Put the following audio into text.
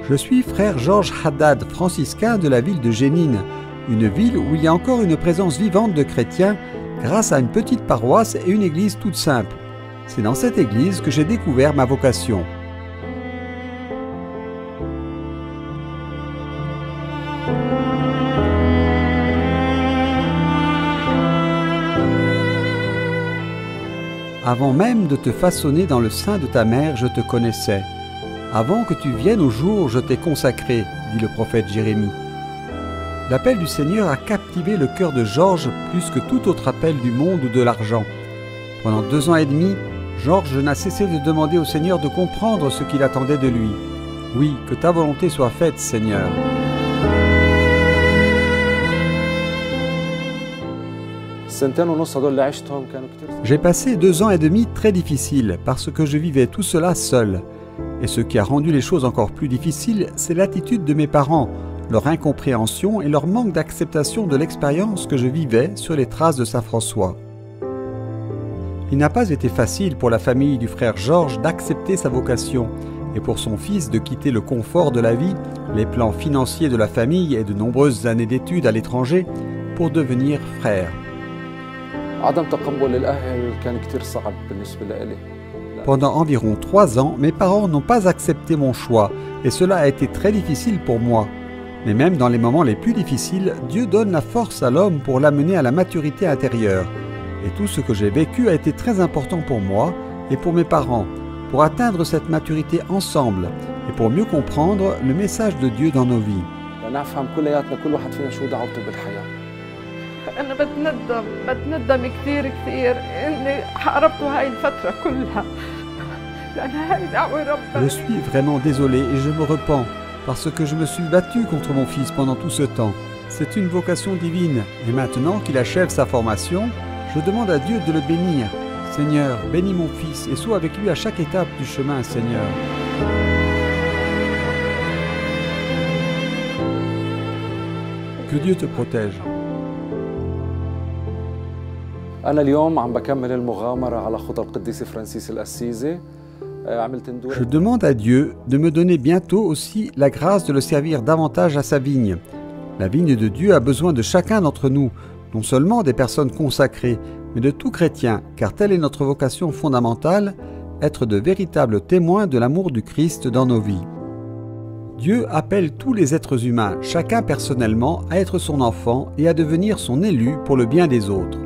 Je suis frère Georges Haddad, franciscain de la ville de Jénine, une ville où il y a encore une présence vivante de chrétiens grâce à une petite paroisse et une église toute simple. C'est dans cette église que j'ai découvert ma vocation. Avant même de te façonner dans le sein de ta mère, je te connaissais. Avant que tu viennes au jour, je t'ai consacré, dit le prophète Jérémie. L'appel du Seigneur a captivé le cœur de Georges plus que tout autre appel du monde ou de l'argent. Pendant 2 ans et demi, Georges n'a cessé de demander au Seigneur de comprendre ce qu'il attendait de lui. Oui, que ta volonté soit faite, Seigneur. J'ai passé 2 ans et demi très difficiles parce que je vivais tout cela seul. Et ce qui a rendu les choses encore plus difficiles, c'est l'attitude de mes parents, leur incompréhension et leur manque d'acceptation de l'expérience que je vivais sur les traces de Saint François. Il n'a pas été facile pour la famille du frère Georges d'accepter sa vocation et pour son fils de quitter le confort de la vie, les plans financiers de la famille et de nombreuses années d'études à l'étranger pour devenir frère. Pendant environ 3 ans, mes parents n'ont pas accepté mon choix et cela a été très difficile pour moi. Mais même dans les moments les plus difficiles, Dieu donne la force à l'homme pour l'amener à la maturité intérieure. Et tout ce que j'ai vécu a été très important pour moi et pour mes parents, pour atteindre cette maturité ensemble et pour mieux comprendre le message de Dieu dans nos vies. أنا بتندم كثير إني حاربت هاي الفترة كلها لأن هاي دعوة ربنا. Je suis vraiment désolé et je me repens parce que je me suis battu contre mon fils pendant tout ce temps. C'est une vocation divine et maintenant qu'il achève sa formation, je demande à Dieu de le bénir. Seigneur, bénis mon fils et sois avec lui à chaque étape du chemin, Seigneur. Que Dieu te protège. Je demande à Dieu de me donner bientôt aussi la grâce de le servir davantage à sa vigne. La vigne de Dieu a besoin de chacun d'entre nous, non seulement des personnes consacrées, mais de tout chrétien, car telle est notre vocation fondamentale, être de véritables témoins de l'amour du Christ dans nos vies. Dieu appelle tous les êtres humains, chacun personnellement, à être son enfant et à devenir son élu pour le bien des autres.